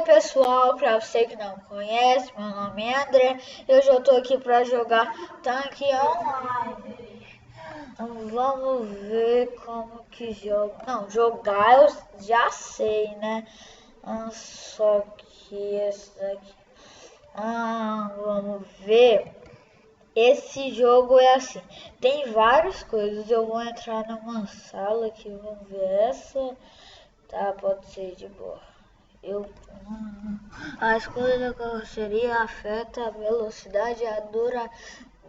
pessoal, para você que não conhece, meu nome é André. Eu já estou aqui para jogar Tanque Online. Vamos ver como que joga. Não, jogar eu já sei, né? Só que esse daqui. Vamos ver. Esse jogo é assim. Tem várias coisas. Eu vou entrar numa sala aqui. Vamos ver essa. Tá, pode ser de boa. A escolha da carroceria afeta a velocidade e a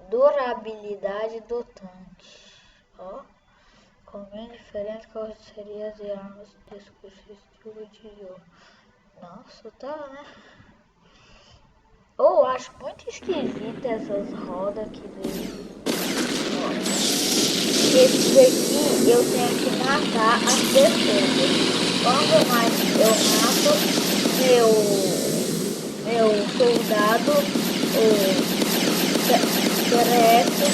durabilidade do tanque. Ó, combina diferentes carrocerias e armas dispositivos de jogo. Nossa, tá, né? Eu acho muito esquisita essas rodas aqui dele. Esse daqui eu tenho que matar as pessoas. Quando mais eu mato meu soldado terrestre,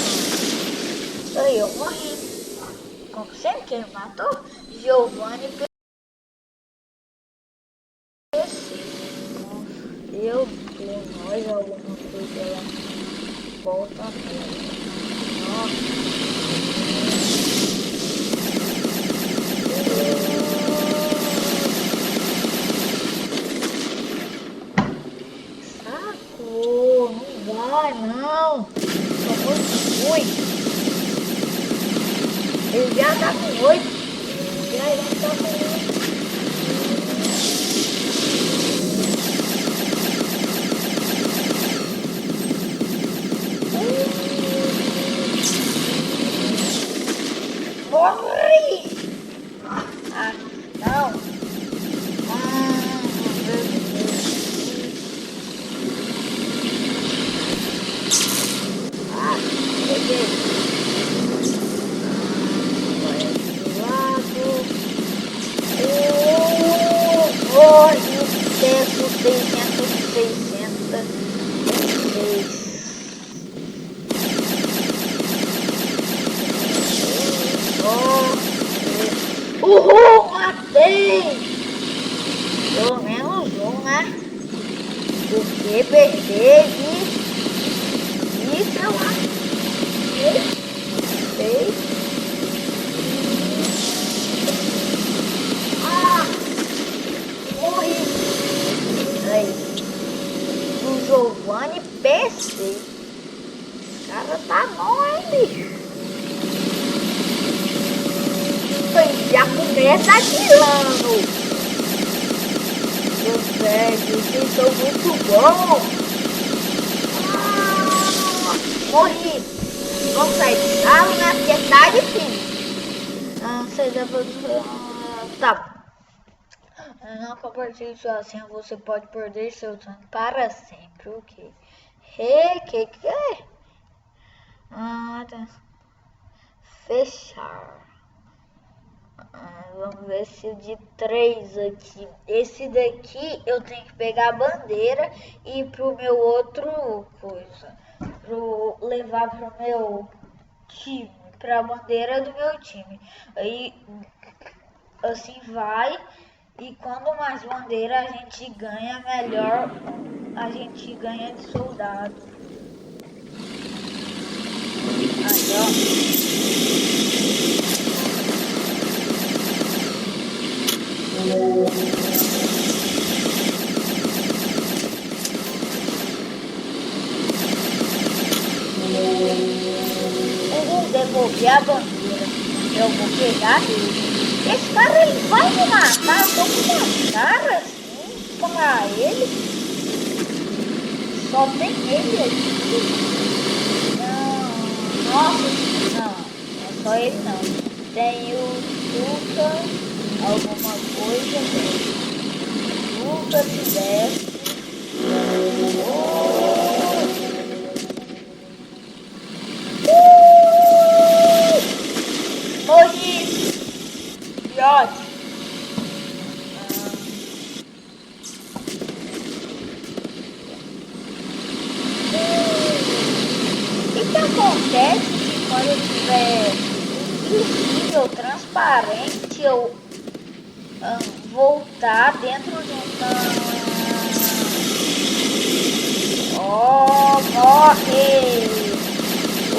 aí eu morri. Como sempre que ele matou, Giovanni PC. Eu tenho mais alguma coisa lá. Volta a não vai não. Tô muito ruim. Ele já tá com 8. Já tá com 8. Morre! Não. Meu Deus. Peguei. Vai do lado. Morre o teto 666. Uhul, matei! Pelo menos um, né? Porque perder e sei lá. Sei. Morri! Aí. O Giovanni PC. O cara tá bom, hein, bicho? Já começa atirando. Meus velhos, vocês são muito bons. Morri. Vamos sair de sala, né? Porque tá difícil. Não sei depois. Tá. Não compartilhe sua senha, você pode perder seu tanque para sempre. O que? Que é? Tá. Fechar. Vamos ver se o de 3 aqui. Esse daqui eu tenho que pegar a bandeira e ir pro meu outro coisa. Levar pro meu time. Pra bandeira do meu time. Aí assim vai. E quando mais bandeira a gente ganha, melhor a gente ganha de soldado. Aí, ó. Eu vou devolver a bandeira. Eu vou pegar ele. Esse cara ele vai me matar. Eu tô com uma cara assim pra ele. Só tem ele aqui. Não, nossa, não. Não é só ele não. Tem o Lucas. Alguma coisa mesmo. Nunca se desce. Morri! Que ótimo! O que acontece quando eu tiver invisível, transparente, eu voltar dentro de um Morre! O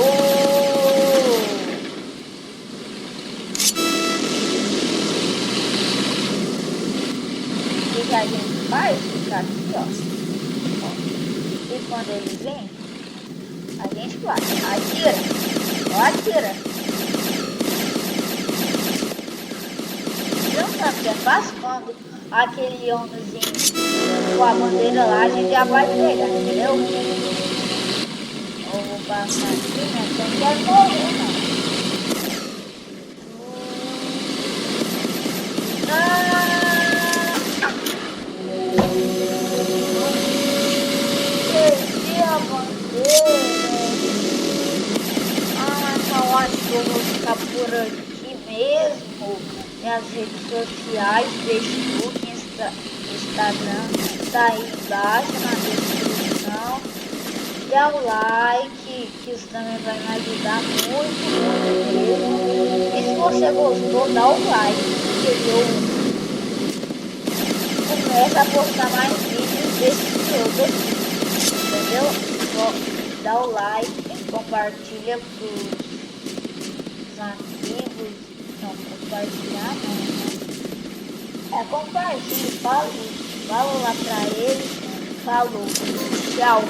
que a gente faz? Fica aqui, ó. E quando ele vem, a gente vai. Atira. Ó, atira. Não sabe o que é fácil quando aquele homemzinho com a bandeira lá, a gente já vai pegar, entendeu? Eu vou passar aqui, né? Então quero morrer, não. Perdi a bandeira. Então acho que eu vou ficar por aqui mesmo. Minhas redes sociais, Facebook, Instagram, tá aí embaixo na descrição. Dá o like, que isso também vai me ajudar muito, muito mesmo. E se você gostou, dá o like, porque eu começo a postar mais vídeos desse jogo aqui, entendeu? Dá o like, compartilha pros amigos, não, compartilhar não, né? É, compartilha, fala lá pra eles, falou, tchau.